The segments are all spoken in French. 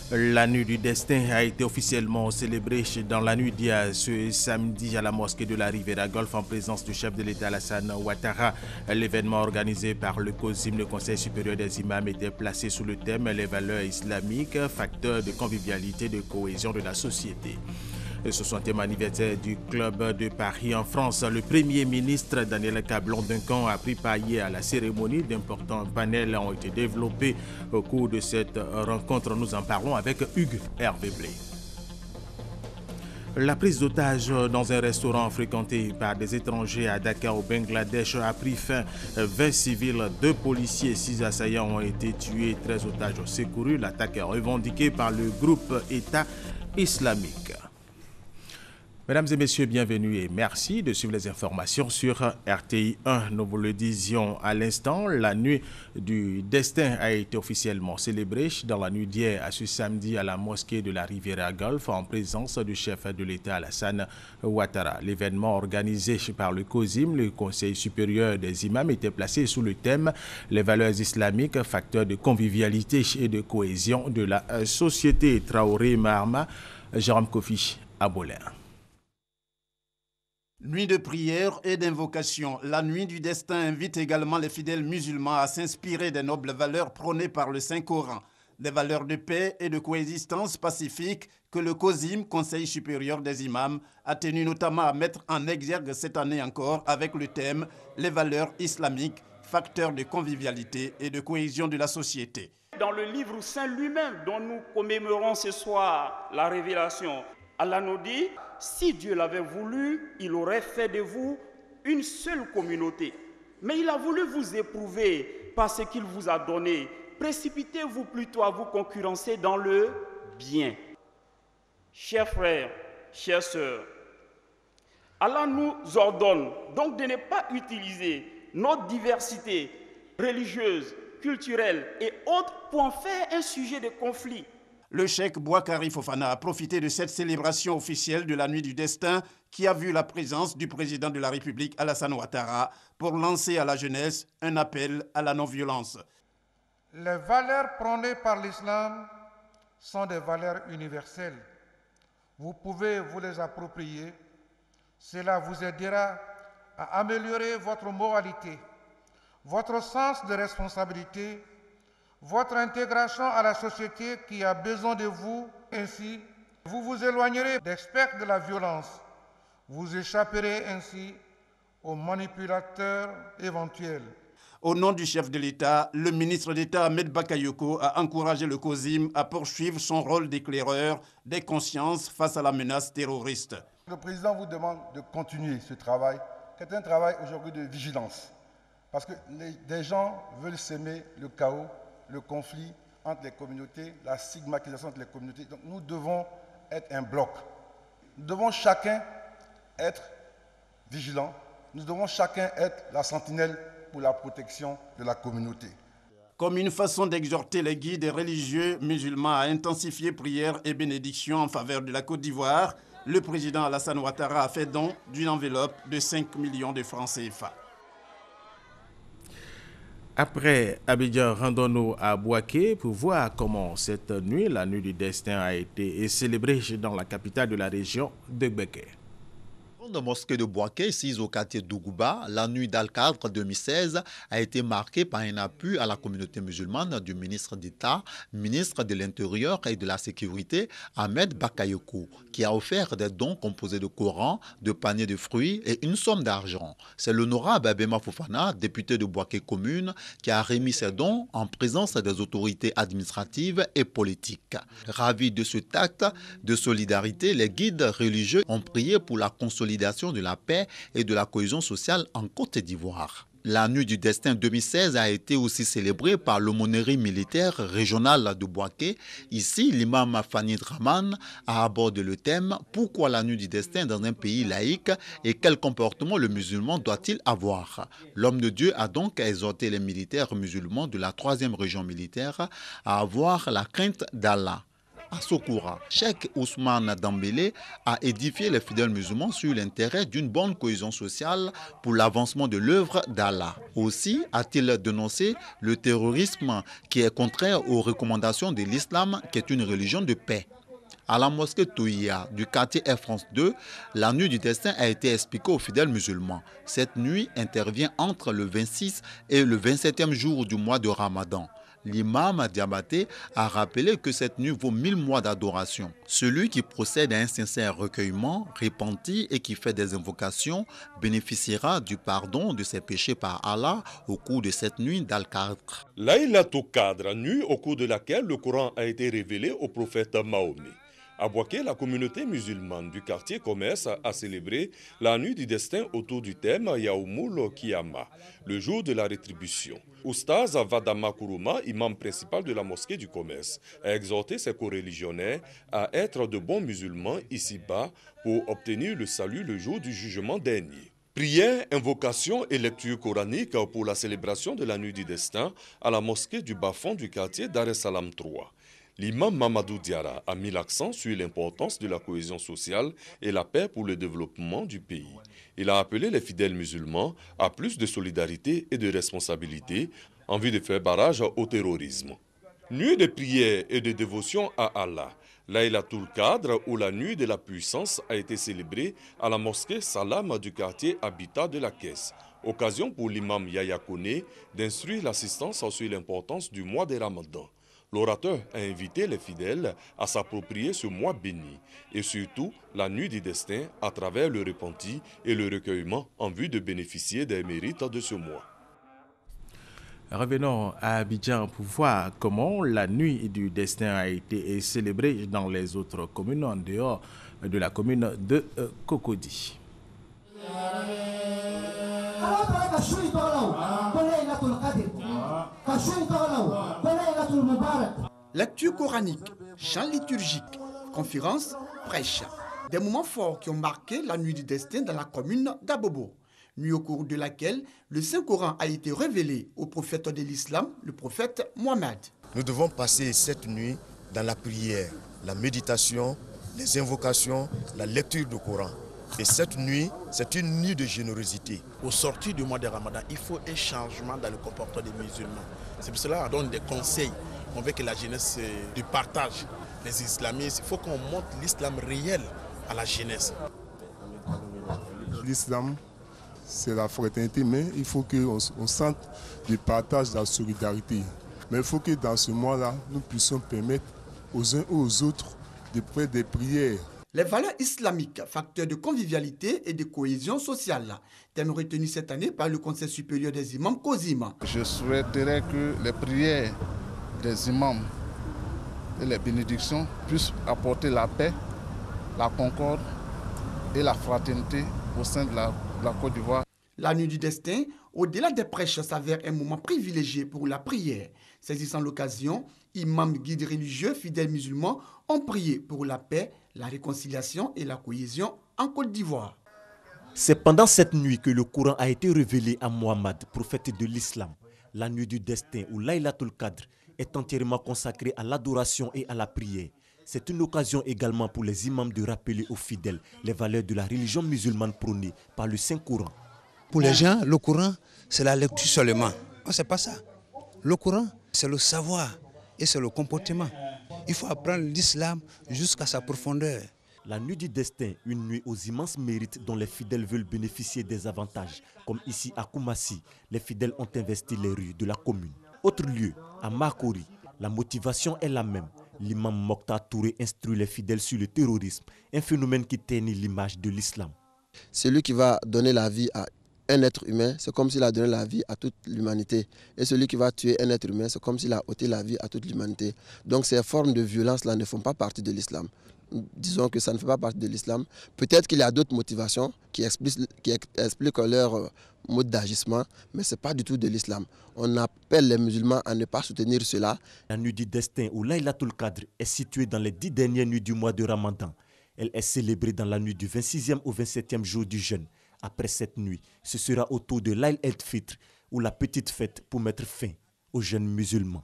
La nuit du destin a été officiellement célébrée dans la nuit d'hier ce samedi à la mosquée de la Riviera Golf en présence du chef de l'État Alassane Ouattara. L'événement organisé par le COSIM, le Conseil supérieur des imams, était placé sous le thème « Les valeurs islamiques, facteurs de convivialité et de cohésion de la société ». Le 60e anniversaire du Club de Paris en France, le Premier ministre Daniel Cablon-Duncan a pris part hier à la cérémonie. D'importants panels ont été développés au cours de cette rencontre. Nous en parlons avec Hugues Hervé Blé. La prise d'otages dans un restaurant fréquenté par des étrangers à Dakar au Bangladesh a pris fin. 20 civils, 2 policiers et 6 assaillants ont été tués, 13 otages secourus. L'attaque est revendiquée par le groupe État islamique. Mesdames et messieurs, bienvenue et merci de suivre les informations sur RTI 1. Nous vous le disions à l'instant, la nuit du destin a été officiellement célébrée dans la nuit d'hier à ce samedi à la mosquée de la Riviera Golf en présence du chef de l'État Alassane Ouattara. L'événement organisé par le COSIM, le Conseil supérieur des imams, était placé sous le thème « Les valeurs islamiques, facteurs de convivialité et de cohésion de la société ». Traoré Mahama, Jérôme Kofi, Abolin. Nuit de prière et d'invocation, la nuit du destin invite également les fidèles musulmans à s'inspirer des nobles valeurs prônées par le Saint-Coran, des valeurs de paix et de coexistence pacifique que le COSIM, Conseil supérieur des imams, a tenu notamment à mettre en exergue cette année encore avec le thème « Les valeurs islamiques, facteurs de convivialité et de cohésion de la société ». Dans le livre saint lui-même dont nous commémorons ce soir la révélation, Allah nous dit « Si Dieu l'avait voulu, il aurait fait de vous une seule communauté. Mais il a voulu vous éprouver par ce qu'il vous a donné. Précipitez-vous plutôt à vous concurrencer dans le bien. » Chers frères, chères sœurs, Allah nous ordonne donc de ne pas utiliser notre diversité religieuse, culturelle et autres pour en faire un sujet de conflit. Le cheikh Boakari Fofana a profité de cette célébration officielle de la nuit du destin qui a vu la présence du président de la République Alassane Ouattara pour lancer à la jeunesse un appel à la non-violence. Les valeurs prônées par l'islam sont des valeurs universelles. Vous pouvez vous les approprier. Cela vous aidera à améliorer votre moralité, votre sens de responsabilité, votre intégration à la société qui a besoin de vous. Ainsi, vous vous éloignerez des spectres de la violence. Vous échapperez ainsi aux manipulateurs éventuels. Au nom du chef de l'État, le ministre d'État Ahmed Bakayoko a encouragé le COSIM à poursuivre son rôle d'éclaireur des consciences face à la menace terroriste. Le président vous demande de continuer ce travail, qui est un travail aujourd'hui de vigilance. Parce que des gens veulent s'aimer le chaos, le conflit entre les communautés, la stigmatisation entre les communautés. Donc nous devons être un bloc. Nous devons chacun être vigilant. Nous devons chacun être la sentinelle pour la protection de la communauté. Comme une façon d'exhorter les guides religieux musulmans à intensifier prières et bénédictions en faveur de la Côte d'Ivoire, le président Alassane Ouattara a fait don d'une enveloppe de 5 millions de francs CFA. Après Abidjan, rendons-nous à Bouaké pour voir comment cette nuit, la nuit du destin, a été célébrée dans la capitale de la région de Béké. La mosquée de Bouaké, ici au quartier d'Ougouba, la nuit d'Al-Qadr 2016 a été marquée par un appui à la communauté musulmane du ministre d'État, ministre de l'Intérieur et de la Sécurité, Ahmed Bakayoko, qui a offert des dons composés de Coran, de paniers de fruits et une somme d'argent. C'est l'honorable Abema Fofana, député de Bouaké commune, qui a remis ces dons en présence des autorités administratives et politiques. Ravis de cet acte de solidarité, les guides religieux ont prié pour la consolidation de la paix et de la cohésion sociale en Côte d'Ivoire. La nuit du destin 2016 a été aussi célébrée par l'aumônerie militaire régionale de Bouaké. Ici, l'imam Fani Draman a abordé le thème « Pourquoi la nuit du destin dans un pays laïque et quel comportement le musulman doit-il avoir ?» L'homme de Dieu a donc exhorté les militaires musulmans de la 3e région militaire à avoir la crainte d'Allah. à Sokoura. Cheikh Ousmane Dambélé a édifié les fidèles musulmans sur l'intérêt d'une bonne cohésion sociale pour l'avancement de l'œuvre d'Allah. Aussi a-t-il dénoncé le terrorisme qui est contraire aux recommandations de l'islam, qui est une religion de paix. À la mosquée Touya du quartier Air France 2, la nuit du destin a été expliquée aux fidèles musulmans. Cette nuit intervient entre le 26 et le 27e jour du mois de Ramadan. L'imam Diabaté a rappelé que cette nuit vaut 1000 mois d'adoration. Celui qui procède à un sincère recueillement, repenti et qui fait des invocations bénéficiera du pardon de ses péchés par Allah au cours de cette nuit d'Al-Qadr. Laylatul Qadr, nuit au cours de laquelle le Coran a été révélé au prophète Mahomet. À Bouaké, la communauté musulmane du quartier Commerce a célébré la nuit du destin autour du thème Yaoumoul Kiyama, le jour de la rétribution. Oustaz Vadama Kourouma, imam principal de la mosquée du Commerce, a exhorté ses coreligionnaires à être de bons musulmans ici-bas pour obtenir le salut le jour du jugement dernier. Prières, invocations et lecture coranique pour la célébration de la nuit du destin à la mosquée du bas-fond du quartier Dar es Salaam 3. L'imam Mamadou Diarra a mis l'accent sur l'importance de la cohésion sociale et la paix pour le développement du pays. Il a appelé les fidèles musulmans à plus de solidarité et de responsabilité en vue de faire barrage au terrorisme. Nuit de prière et de dévotion à Allah, Laylatul Qadr ou la nuit de la puissance a été célébrée à la mosquée Salam du quartier Habitat de la Caisse. Occasion pour l'imam Yaya Kone d'instruire l'assistance sur l'importance du mois de Ramadan. L'orateur a invité les fidèles à s'approprier ce mois béni et surtout la nuit du destin à travers le repenti et le recueillement en vue de bénéficier des mérites de ce mois. Revenons à Abidjan pour voir comment la nuit du destin a été célébrée dans les autres communes en dehors de la commune de Cocody. Lecture coranique, chant liturgique, conférences, prêches. Des moments forts qui ont marqué la nuit du destin dans la commune d'Abobo. Nuit au cours de laquelle le Saint-Coran a été révélé au prophète de l'islam, le prophète Mohammed. Nous devons passer cette nuit dans la prière, la méditation, les invocations, la lecture du Coran. Et cette nuit, c'est une nuit de générosité. Au sortir du mois de Ramadan, il faut un changement dans le comportement des musulmans. C'est pour cela qu'on donne des conseils. On veut que la jeunesse du partage. Les islamistes, il faut qu'on montre l'islam réel à la jeunesse. L'islam, c'est la fraternité, mais il faut qu'on sente le partage, la solidarité. Mais il faut que dans ce mois-là, nous puissions permettre aux uns et aux autres de faire des prières. Les valeurs islamiques, facteurs de convivialité et de cohésion sociale, thème retenu cette année par le Conseil supérieur des imams COSIM. Je souhaiterais que les prières des imams et les bénédictions puissent apporter la paix, la concorde et la fraternité au sein de la Côte d'Ivoire. La nuit du destin, au-delà des prêches, s'avère un moment privilégié pour la prière. Saisissant l'occasion, imams, guides religieux, fidèles musulmans ont prié pour la paix, la réconciliation et la cohésion en Côte d'Ivoire. C'est pendant cette nuit que le Coran a été révélé à Mohammed, prophète de l'islam. La nuit du destin ou Laylatul Qadr est entièrement consacrée à l'adoration et à la prière. C'est une occasion également pour les imams de rappeler aux fidèles les valeurs de la religion musulmane prônée par le Saint-Coran. Pour les gens, le Coran, c'est la lecture seulement. Non, c'est pas ça. Le Coran, c'est le savoir et c'est le comportement. Il faut apprendre l'islam jusqu'à sa profondeur. La nuit du destin, une nuit aux immenses mérites dont les fidèles veulent bénéficier des avantages. Comme ici à Koumassi, les fidèles ont investi les rues de la commune. Autre lieu, à Makori, la motivation est la même. L'imam Mokhtar Touré instruit les fidèles sur le terrorisme, un phénomène qui ternit l'image de l'islam. Celui qui va donner la vie à un être humain, c'est comme s'il a donné la vie à toute l'humanité. Et celui qui va tuer un être humain, c'est comme s'il a ôté la vie à toute l'humanité. Donc ces formes de violence-là ne font pas partie de l'islam. Disons que ça ne fait pas partie de l'islam. Peut-être qu'il y a d'autres motivations qui expliquent leur mode d'agissement, mais ce n'est pas du tout de l'islam. On appelle les musulmans à ne pas soutenir cela. La nuit du destin ou Laylatul Qadr est située dans les 10 dernières nuits du mois de Ramadan. Elle est célébrée dans la nuit du 26e au 27e jour du jeûne. Après cette nuit, ce sera au tour de l'Aïd el-Fitr ou la petite fête pour mettre fin aux jeûnes musulmans.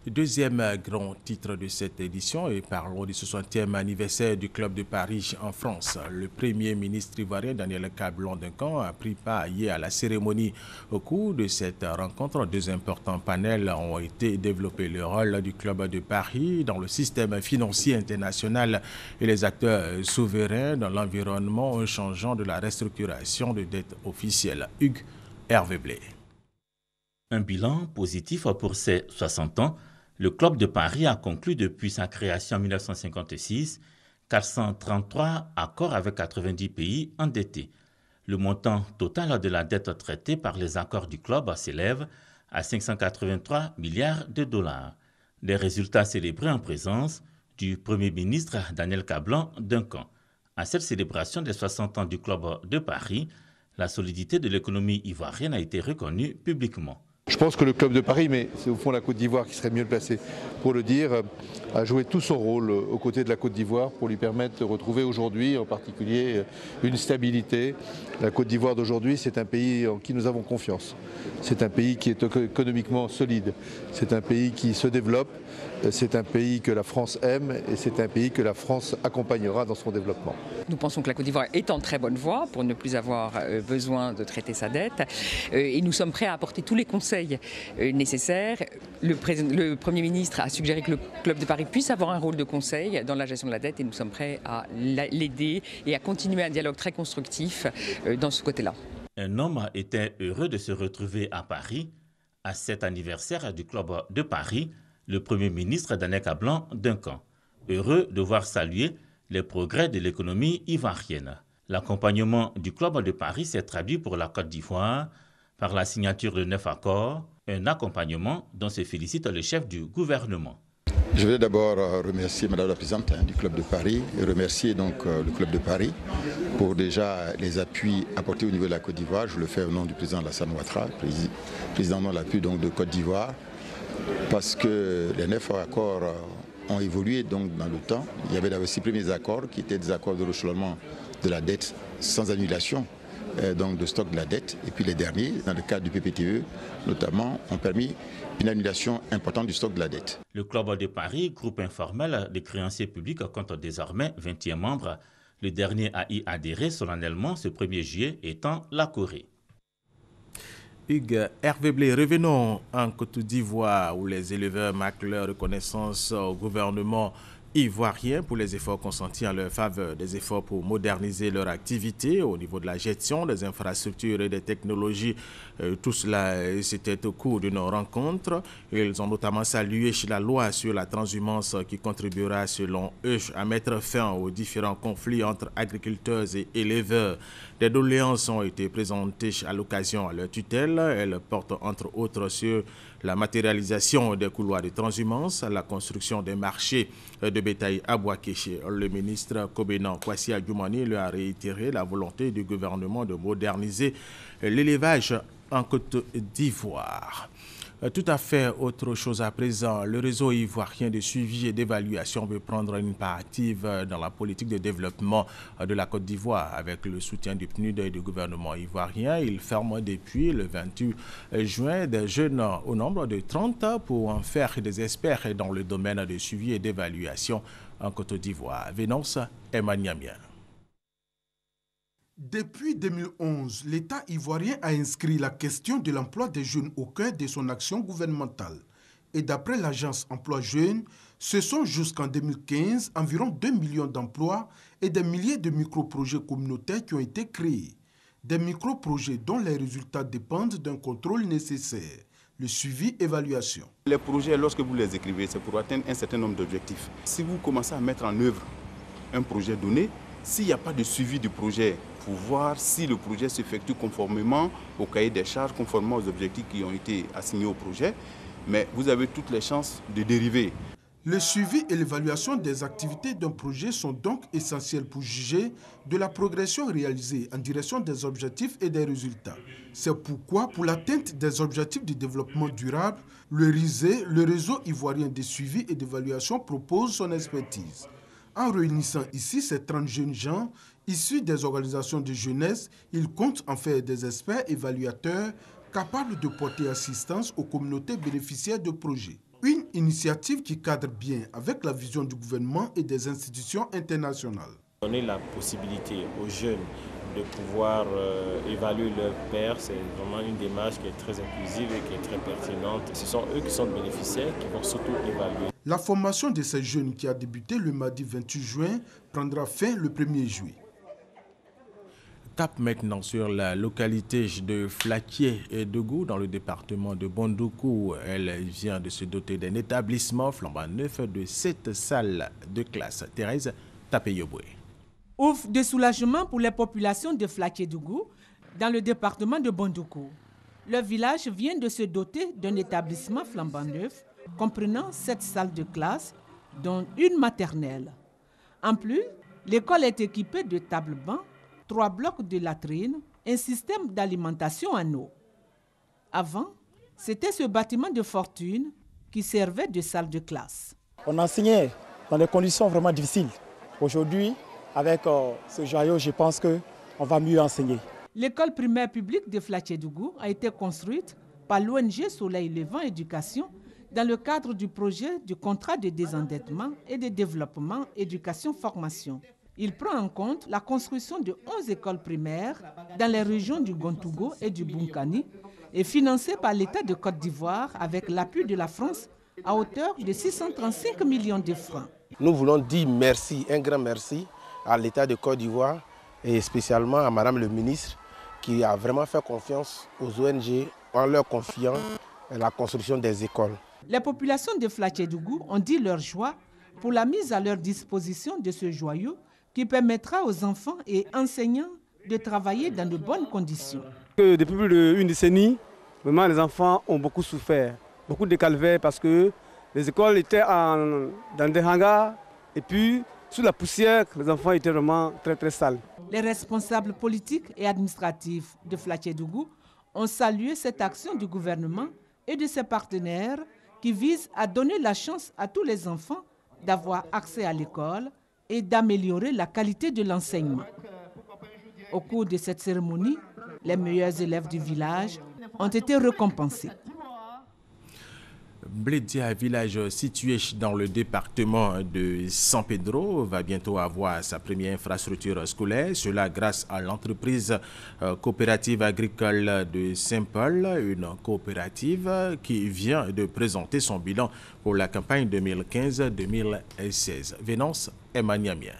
Deuxième grand titre de cette édition, et parlons du 60e anniversaire du Club de Paris en France. Le Premier ministre ivoirien Daniel Kablan-Duncan a pris part hier à la cérémonie. Au cours de cette rencontre, deux importants panels ont été développés. Le rôle du Club de Paris dans le système financier international et les acteurs souverains dans l'environnement changeant de la restructuration de dettes officielles. Hugues Hervé Blé. Un bilan positif pour ses 60 ans. Le Club de Paris a conclu depuis sa création en 1956 433 accords avec 90 pays endettés. Le montant total de la dette traitée par les accords du club s'élève à 583 milliards de dollars. Des résultats célébrés en présence du Premier ministre Daniel Kablan-Duncan. À cette célébration des 60 ans du Club de Paris, la solidité de l'économie ivoirienne a été reconnue publiquement. Je pense que le Club de Paris, mais c'est au fond la Côte d'Ivoire qui serait mieux placée pour le dire, a joué tout son rôle aux côtés de la Côte d'Ivoire pour lui permettre de retrouver aujourd'hui en particulier une stabilité. La Côte d'Ivoire d'aujourd'hui, c'est un pays en qui nous avons confiance. C'est un pays qui est économiquement solide. C'est un pays qui se développe. C'est un pays que la France aime et c'est un pays que la France accompagnera dans son développement. Nous pensons que la Côte d'Ivoire est en très bonne voie pour ne plus avoir besoin de traiter sa dette et nous sommes prêts à apporter tous les conseils nécessaires. Le Premier ministre a suggéré que le Club de Paris puisse avoir un rôle de conseil dans la gestion de la dette et nous sommes prêts à l'aider et à continuer un dialogue très constructif dans ce côté-là. Un homme était heureux de se retrouver à Paris à cet anniversaire du Club de Paris. Le Premier ministre Daniel Kablan-Duncan, heureux de voir saluer les progrès de l'économie ivoirienne. L'accompagnement du Club de Paris s'est traduit pour la Côte d'Ivoire par la signature de 9 accords, un accompagnement dont se félicite le chef du gouvernement. Je voudrais d'abord remercier Madame la Présidente du Club de Paris et remercier donc le Club de Paris pour déjà les appuis apportés au niveau de la Côte d'Ivoire. Je le fais au nom du président Alassane Ouattara, président de l'appui donc de Côte d'Ivoire. Parce que les 9 accords ont évolué donc dans le temps. Il y avait d'abord 6 premiers accords qui étaient des accords de rechelonnement de la dette sans annulation donc de stock de la dette. Et puis les derniers, dans le cadre du PPTE, notamment, ont permis une annulation importante du stock de la dette. Le Club de Paris, groupe informel des créanciers publics, compte désormais 21 membres. Le dernier a y adhéré solennellement ce 1er juillet étant la Corée. Hugues Hervé Blé, revenons en Côte d'Ivoire où les éleveurs marquent leur reconnaissance au gouvernement ivoirien pour les efforts consentis en leur faveur, des efforts pour moderniser leur activité au niveau de la gestion des infrastructures et des technologies. Tout cela, c'était au cours d'une rencontre. Ils ont notamment salué la loi sur la transhumance qui contribuera, selon eux, à mettre fin aux différents conflits entre agriculteurs et éleveurs. Des doléances ont été présentées à l'occasion à leur tutelle. Elles portent entre autres sur la matérialisation des couloirs de transhumance, la construction des marchés de bétail à Boaké. Le ministre Kobena Kwasi Adjoumani lui a réitéré la volonté du gouvernement de moderniser l'élevage en Côte d'Ivoire. Tout à fait autre chose à présent. Le réseau ivoirien de suivi et d'évaluation veut prendre une part active dans la politique de développement de la Côte d'Ivoire avec le soutien du PNUD et du gouvernement ivoirien. Il ferme depuis le 28 juin des jeunes au nombre de 30 pour en faire des experts dans le domaine de suivi et d'évaluation en Côte d'Ivoire. Vénance Emmanuamien. Depuis 2011, l'État ivoirien a inscrit la question de l'emploi des jeunes au cœur de son action gouvernementale. Et d'après l'agence Emploi Jeunes, ce sont jusqu'en 2015 environ 2 millions d'emplois et des milliers de micro-projets communautaires qui ont été créés. Des micro-projets dont les résultats dépendent d'un contrôle nécessaire, le suivi-évaluation. Les projets, lorsque vous les écrivez, c'est pour atteindre un certain nombre d'objectifs. Si vous commencez à mettre en œuvre un projet donné, s'il n'y a pas de suivi du projet pour voir si le projet s'effectue conformément au cahier des charges, conformément aux objectifs qui ont été assignés au projet, mais vous avez toutes les chances de dériver. Le suivi et l'évaluation des activités d'un projet sont donc essentiels pour juger de la progression réalisée en direction des objectifs et des résultats. C'est pourquoi, pour l'atteinte des objectifs du développement durable, le RISE, le réseau ivoirien de suivi et d'évaluation, propose son expertise. En réunissant ici ces 30 jeunes gens, issus des organisations de jeunesse, ils comptent en faire des experts évaluateurs capables de porter assistance aux communautés bénéficiaires de projets. Une initiative qui cadre bien avec la vision du gouvernement et des institutions internationales. Donner la possibilité aux jeunes de pouvoir évaluer leur père, c'est vraiment une démarche qui est très inclusive et qui est très pertinente. Ce sont eux qui sont bénéficiaires, qui vont surtout évaluer. La formation de ces jeunes qui a débuté le mardi 28 juin prendra fin le 1er juillet. Cap maintenant sur la localité de Flaquier et Dougou dans le département de Bondoukou. Elle vient de se doter d'un établissement flambant neuf de 7 salles de classe. Thérèse Tapeyoboué. Ouf de soulagement pour les populations de Flaquier-Dougou dans le département de Bondoukou. Le village vient de se doter d'un établissement flambant neuf comprenant 7 salles de classe, dont une maternelle. En plus, l'école est équipée de tables-bancs, 3 blocs de latrines, un système d'alimentation en eau. Avant, c'était ce bâtiment de fortune qui servait de salle de classe. On enseignait dans des conditions vraiment difficiles. Aujourd'hui, avec ce joyau, je pense qu'on va mieux enseigner. L'école primaire publique de Flaquier-Dougou a été construite par l'ONG Soleil Levant Éducation dans le cadre du projet du contrat de désendettement et de développement éducation-formation. Il prend en compte la construction de 11 écoles primaires dans les régions du Gontougo et du Bunkani et financé par l'État de Côte d'Ivoire avec l'appui de la France à hauteur de 635 millions de francs. Nous voulons dire merci, un grand merci à l'État de Côte d'Ivoire et spécialement à Madame le ministre qui a vraiment fait confiance aux ONG en leur confiant la construction des écoles. Les populations de Flaquier-Dougou ont dit leur joie pour la mise à leur disposition de ce joyau qui permettra aux enfants et enseignants de travailler dans de bonnes conditions. Depuis plus d'une décennie, vraiment les enfants ont beaucoup souffert, beaucoup de calvaires parce que les écoles étaient dans des hangars et puis sous la poussière, les enfants étaient vraiment très très sales. Les responsables politiques et administratifs de Flaquier-Dougou ont salué cette action du gouvernement et de ses partenaires qui vise à donner la chance à tous les enfants d'avoir accès à l'école et d'améliorer la qualité de l'enseignement. Au cours de cette cérémonie, les meilleurs élèves du village ont été récompensés. Bledia, village situé dans le département de San Pedro, va bientôt avoir sa première infrastructure scolaire. Cela grâce à l'entreprise coopérative agricole de Saint-Paul, une coopérative qui vient de présenter son bilan pour la campagne 2015-2016. Vénance Emmanuamien.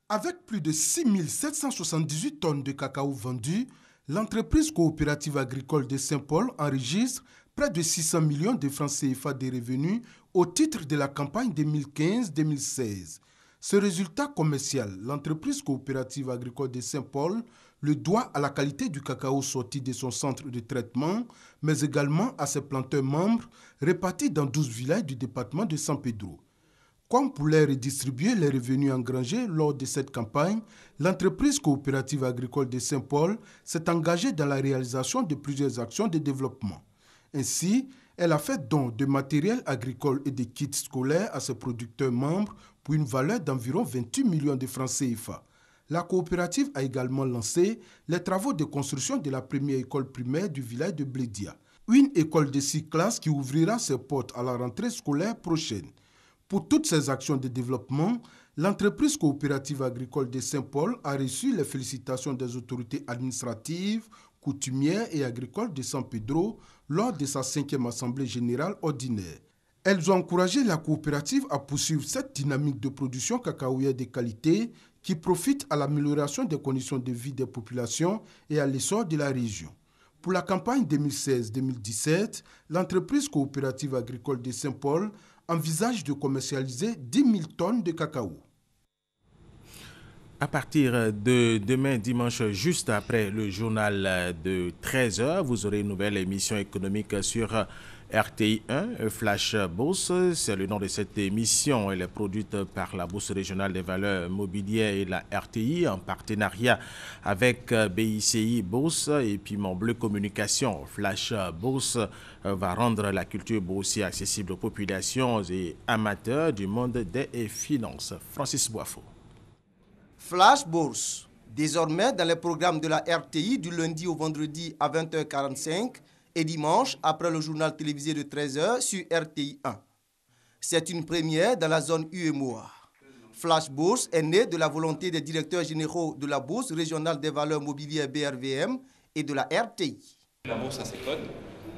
Avec plus de 6778 tonnes de cacao vendues, l'entreprise coopérative agricole de Saint-Paul enregistre près de 600 millions de francs CFA de revenus au titre de la campagne 2015-2016. Ce résultat commercial, l'entreprise coopérative agricole de Saint-Paul le doit à la qualité du cacao sorti de son centre de traitement, mais également à ses planteurs membres répartis dans 12 villages du département de San Pedro. Comme pour leur redistribuer les revenus engrangés lors de cette campagne, l'entreprise coopérative agricole de Saint-Paul s'est engagée dans la réalisation de plusieurs actions de développement. Ainsi, elle a fait don de matériel agricole et de kits scolaires à ses producteurs membres pour une valeur d'environ 28 millions de francs CFA. La coopérative a également lancé les travaux de construction de la première école primaire du village de Bledia, une école de 6 classes qui ouvrira ses portes à la rentrée scolaire prochaine. Pour toutes ces actions de développement, l'entreprise coopérative agricole de Saint-Paul a reçu les félicitations des autorités administratives, coutumières et agricoles de San Pedro lors de sa 5e assemblée générale ordinaire. Elles ont encouragé la coopérative à poursuivre cette dynamique de production cacaoyère de qualité qui profite à l'amélioration des conditions de vie des populations et à l'essor de la région. Pour la campagne 2016-2017, l'entreprise coopérative agricole de Saint-Paul envisage de commercialiser 10 000 tonnes de cacao. À partir de demain dimanche, juste après le journal de 13h, vous aurez une nouvelle émission économique sur RTI 1, Flash Bourse. C'est le nom de cette émission. Elle est produite par la Bourse régionale des valeurs mobilières et la RTI en partenariat avec BICI Bourse et Piment Bleu Communication. Flash Bourse va rendre la culture boursière accessible aux populations et amateurs du monde des finances. Francis Boifo. Flash Bourse, désormais dans les programmes de la RTI du lundi au vendredi à 20h45 et et dimanche après le journal télévisé de 13h sur RTI 1. C'est une première dans la zone UEMOA. Flash Bourse est né de la volonté des directeurs généraux de la Bourse régionale des valeurs mobilières BRVM et de la RTI. La bourse a ses codes.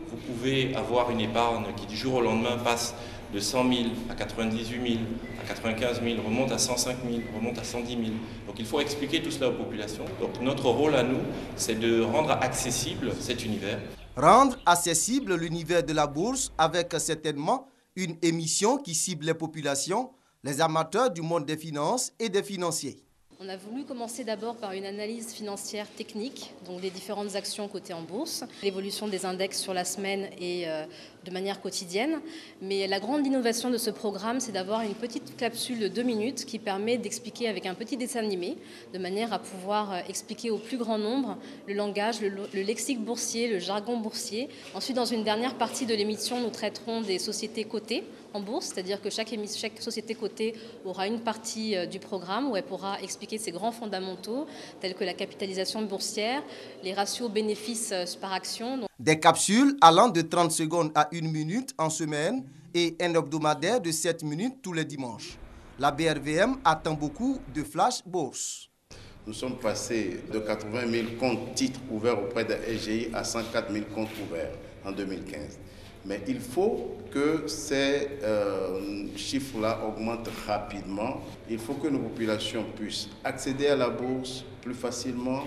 Vous pouvez avoir une épargne qui du jour au lendemain passe de 100 000 à 98 000, à 95 000, remonte à 105 000, remonte à 110 000. Donc il faut expliquer tout cela aux populations. Donc notre rôle à nous, c'est de rendre accessible cet univers. Rendre accessible l'univers de la bourse avec certainement une émission qui cible les populations, les amateurs du monde des finances et des financiers. On a voulu commencer d'abord par une analyse financière technique, donc des différentes actions cotées en bourse, l'évolution des index sur la semaine et de manière quotidienne. Mais la grande innovation de ce programme, c'est d'avoir une petite capsule de 2 minutes qui permet d'expliquer avec un petit dessin animé, de manière à pouvoir expliquer au plus grand nombre le langage, le lexique boursier, le jargon boursier. Ensuite, dans une dernière partie de l'émission, nous traiterons des sociétés cotées en bourse, c'est-à-dire que chaque société cotée aura une partie du programme où elle pourra expliquer ses grands fondamentaux, tels que la capitalisation boursière, les ratios bénéfices par action. Des capsules allant de 30 secondes à 1 minute en semaine et un hebdomadaire de 7 minutes tous les dimanches. La BRVM attend beaucoup de Flash Bourse. Nous sommes passés de 80 000 comptes titres ouverts auprès de SGI à 104 000 comptes ouverts en 2015. Mais il faut que ces chiffres-là augmentent rapidement. Il faut que nos populations puissent accéder à la bourse plus facilement,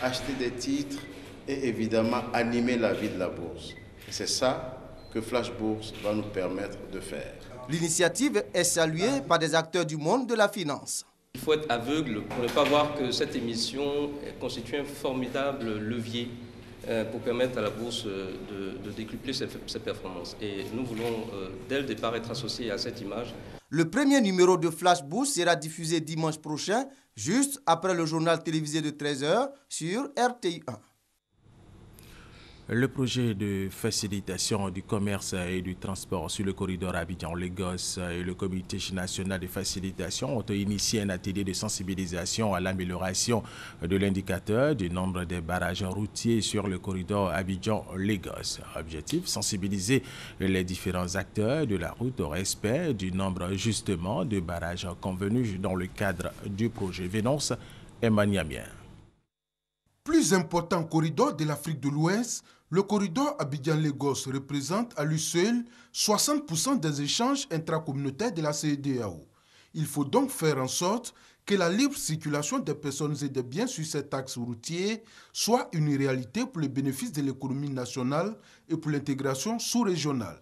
acheter des titres et évidemment animer la vie de la bourse. C'est ça que Flash Bourse va nous permettre de faire. L'initiative est saluée par des acteurs du monde de la finance. Il faut être aveugle pour ne pas voir que cette émission constitue un formidable levier pour permettre à la bourse de décupler ses performances. Et nous voulons, dès le départ, être associés à cette image. Le premier numéro de Flash Bourse sera diffusé dimanche prochain, juste après le journal télévisé de 13h sur RTI 1. Le projet de facilitation du commerce et du transport sur le corridor Abidjan-Lagos et le Comité national de facilitation ont initié un atelier de sensibilisation à l'amélioration de l'indicateur du nombre de barrages routiers sur le corridor Abidjan-Lagos. Objectif, sensibiliser les différents acteurs de la route au respect du nombre justement de barrages convenus dans le cadre du projet. Vénonce Emmanuamien. Plus important corridor de l'Afrique de l'Ouest, le corridor Abidjan-Lagos représente à lui seul 60% des échanges intracommunautaires de la CEDEAO. Il faut donc faire en sorte que la libre circulation des personnes et des biens sur cet axe routier soit une réalité pour le bénéfice de l'économie nationale et pour l'intégration sous-régionale.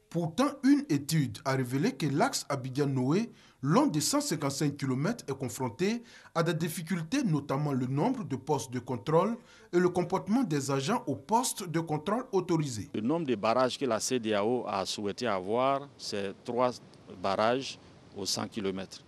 Pourtant, une étude a révélé que l'axe Abidjan-Noé, long de 155 km, est confronté à des difficultés, notamment le nombre de postes de contrôle et le comportement des agents aux postes de contrôle autorisés. Le nombre de barrages que la CEDEAO a souhaité avoir, c'est 3 barrages aux 100 km.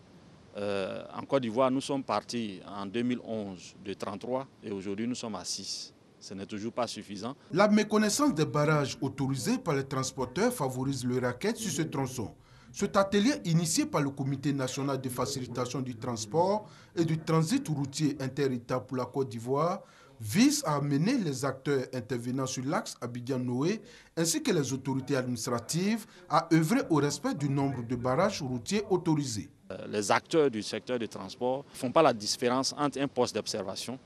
En Côte d'Ivoire, nous sommes partis en 2011 de 33 et aujourd'hui nous sommes à 6. Ce n'est toujours pas suffisant. La méconnaissance des barrages autorisés par les transporteurs favorise le racket sur ce tronçon. Cet atelier, initié par le Comité national de facilitation du transport et du transit routier inter-État pour la Côte d'Ivoire, vise à amener les acteurs intervenant sur l'axe Abidjan-Noé ainsi que les autorités administratives à œuvrer au respect du nombre de barrages routiers autorisés. Les acteurs du secteur du transport ne font pas la différence entre un poste d'observation,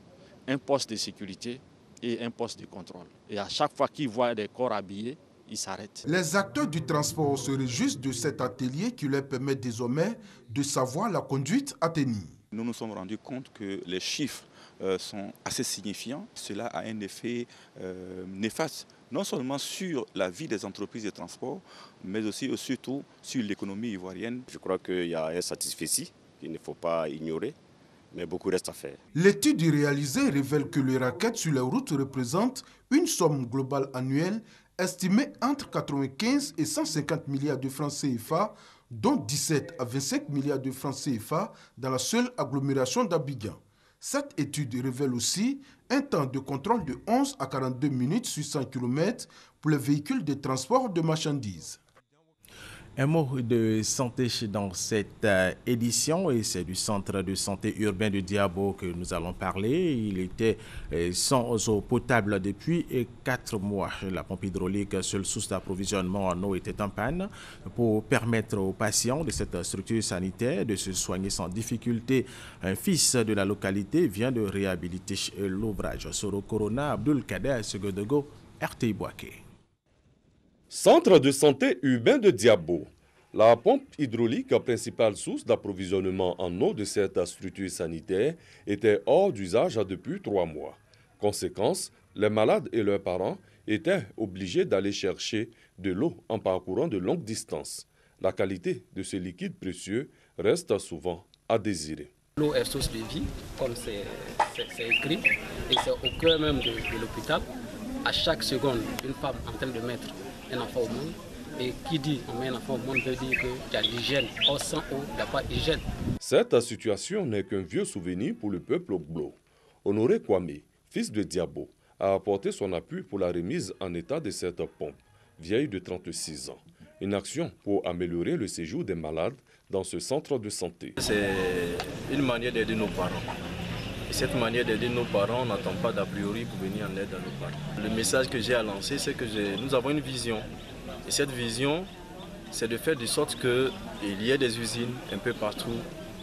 un poste de sécurité et un poste de contrôle. Et à chaque fois qu'ils voient des corps habillés, ils s'arrêtent. Les acteurs du transport se réjouissent de cet atelier qui leur permet désormais de savoir la conduite à tenir. Nous nous sommes rendus compte que les chiffres sont assez signifiants. Cela a un effet néfaste, non seulement sur la vie des entreprises de transport, mais aussi et surtout sur l'économie ivoirienne. Je crois qu'il y a un satisfecit qu'il ne faut pas ignorer. Mais beaucoup reste à faire. L'étude réalisée révèle que les rackets sur les routes représentent une somme globale annuelle estimée entre 95 et 150 milliards de francs CFA, dont 17 à 25 milliards de francs CFA dans la seule agglomération d'Abidjan. Cette étude révèle aussi un temps de contrôle de 11 à 42 minutes sur 100 km pour les véhicules de transport de marchandises. Un mot de santé dans cette édition, et c'est du centre de santé urbain de Diabo que nous allons parler. Il était sans eau potable depuis 4 mois. La pompe hydraulique, seule source d'approvisionnement en eau, était en panne. Pour permettre aux patients de cette structure sanitaire de se soigner sans difficulté, un fils de la localité vient de réhabiliter l'ouvrage. Soro Corona, Abdul Kader Segodogo, RTI Boaké. Centre de santé urbain de Diabo. La pompe hydraulique, principale source d'approvisionnement en eau de cette structure sanitaire, était hors d'usage depuis 3 mois. Conséquence, les malades et leurs parents étaient obligés d'aller chercher de l'eau en parcourant de longues distances. La qualité de ce liquide précieux reste souvent à désirer. L'eau est source de vie, comme c'est écrit, et c'est au cœur même de l'hôpital. À chaque seconde, une femme est en train de mettre un enfant au monde. Et qui dit on met un enfant au monde veut dire qu'il y a l'hygiène. Or, sans eau, il n'y a pas d'hygiène. Cette situation n'est qu'un vieux souvenir pour le peuple Glo. Honoré Kwame, fils de Diabo, a apporté son appui pour la remise en état de cette pompe, vieille de 36 ans. Une action pour améliorer le séjour des malades dans ce centre de santé. C'est une manière d'aider nos parents. Et cette manière d'aider nos parents, on n'attend pas d'a priori pour venir en aide à nos parents. Le message que j'ai à lancer, c'est que nous avons une vision. Et cette vision, c'est de faire de sorte qu'il y ait des usines un peu partout,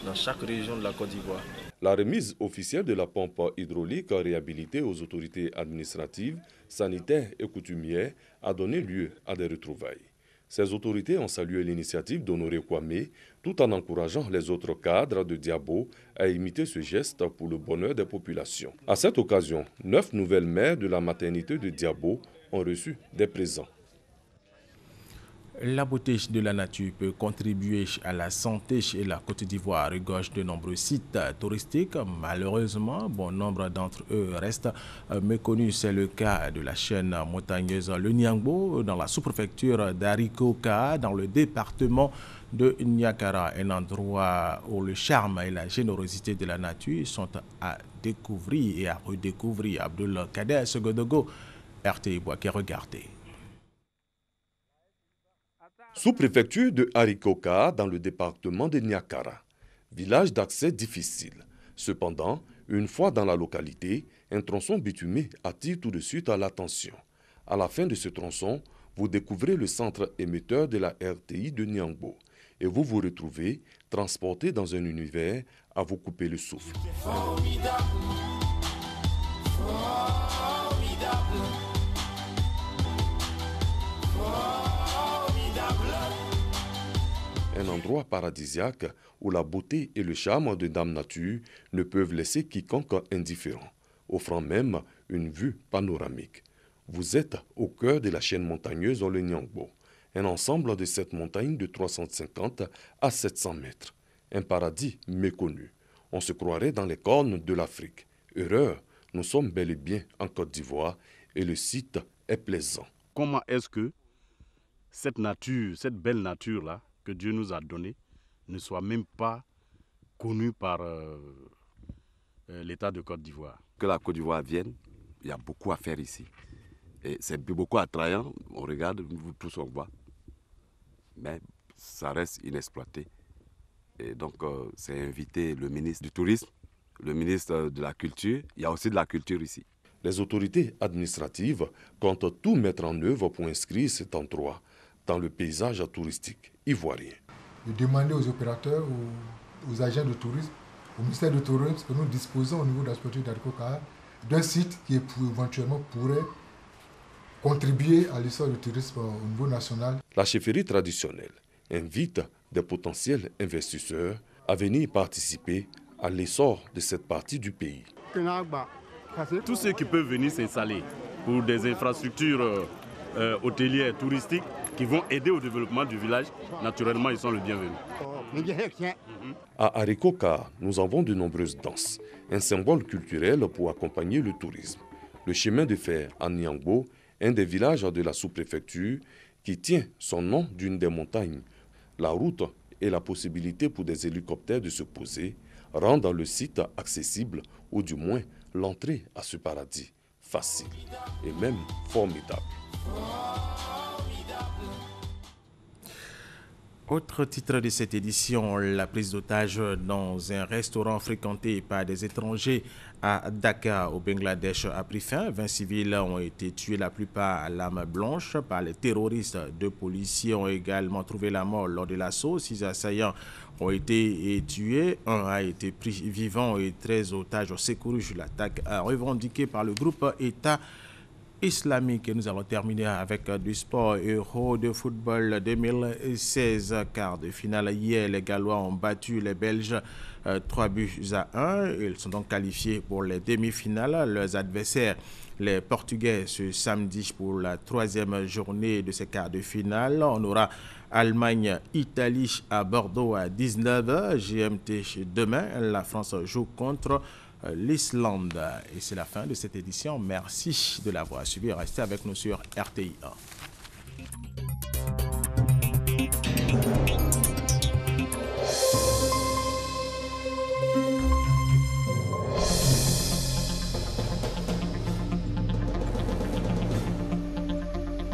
dans chaque région de la Côte d'Ivoire. La remise officielle de la pompe hydraulique réhabilitée aux autorités administratives, sanitaires et coutumières a donné lieu à des retrouvailles. Ces autorités ont salué l'initiative d'Honoré Kwame, tout en encourageant les autres cadres de Diabo à imiter ce geste pour le bonheur des populations. À cette occasion, 9 nouvelles mères de la maternité de Diabo ont reçu des présents. La beauté de la nature peut contribuer à la santé et la Côte d'Ivoire regorge de nombreux sites touristiques. Malheureusement, bon nombre d'entre eux restent méconnus. C'est le cas de la chaîne montagneuse Le Niangbo dans la sous-préfecture d'Arikoka dans le département de Niakara, un endroit où le charme et la générosité de la nature sont à découvrir et à redécouvrir. Abdul Kader Segodogo, RTI Boaké, regardez. Sous-préfecture de Arikoka dans le département de Niakara. Village d'accès difficile. Cependant, une fois dans la localité, un tronçon bitumé attire tout de suite à l'attention. À la fin de ce tronçon, vous découvrez le centre émetteur de la RTI de Niangbo et vous vous retrouvez transporté dans un univers à vous couper le souffle. Formidable. Un endroit paradisiaque où la beauté et le charme de Dame Nature ne peuvent laisser quiconque indifférent, offrant même une vue panoramique. Vous êtes au cœur de la chaîne montagneuse Le Niangbo, un ensemble de 7 montagnes de 350 à 700 mètres. Un paradis méconnu. On se croirait dans les cornes de l'Afrique. Erreur, nous sommes bel et bien en Côte d'Ivoire et le site est plaisant. Comment est-ce que cette nature, cette belle nature-là, que Dieu nous a donnée, ne soit même pas connue par l'État de Côte d'Ivoire? Que la Côte d'Ivoire vienne, il y a beaucoup à faire ici. Et c'est beaucoup attrayant, on regarde, nous tous on voit. Mais ça reste inexploité. Et donc, c'est inviter le ministre du Tourisme, le ministre de la Culture. Il y a aussi de la culture ici. Les autorités administratives comptent tout mettre en œuvre pour inscrire cet endroit dans le paysage touristique ivoirien. De demander aux opérateurs, aux agents de tourisme, au ministère du Tourisme que nous disposons au niveau de la structure d'Arikoka d'un site qui éventuellement pourrait contribuer à l'essor du tourisme au niveau national. La chefferie traditionnelle invite des potentiels investisseurs à venir participer à l'essor de cette partie du pays. Tous ceux qui peuvent venir s'installer pour des infrastructures hôtelières, touristiques, qui vont aider au développement du village, naturellement, ils sont les bienvenus. À Arikoka, nous avons de nombreuses danses, un symbole culturel pour accompagner le tourisme. Le chemin de fer à Niangbo, un des villages de la sous-préfecture, qui tient son nom d'une des montagnes. La route et la possibilité pour des hélicoptères de se poser rendent le site accessible, ou du moins l'entrée à ce paradis facile et même formidable. Autre titre de cette édition, la prise d'otage dans un restaurant fréquenté par des étrangers à Dakar, au Bangladesh, a pris fin. 20 civils ont été tués, la plupart à l'arme blanche, par les terroristes. 2 policiers ont également trouvé la mort lors de l'assaut. 6 assaillants ont été tués. 1 a été pris vivant et 13 otages secourus. L'attaque revendiquée par le groupe État islamique. Et nous allons terminer avec du sport. Euro de football 2016, quart de finale. Hier, les Gallois ont battu les Belges 3-1. Ils sont donc qualifiés pour les demi-finales. Leurs adversaires, les Portugais, ce samedi pour la 3e journée de ces quarts de finale. On aura Allemagne-Italie à Bordeaux à 19h. GMT demain. La France joue contre l'Islande. Et c'est la fin de cette édition. Merci de l'avoir suivi. Restez avec nous sur RTI 1.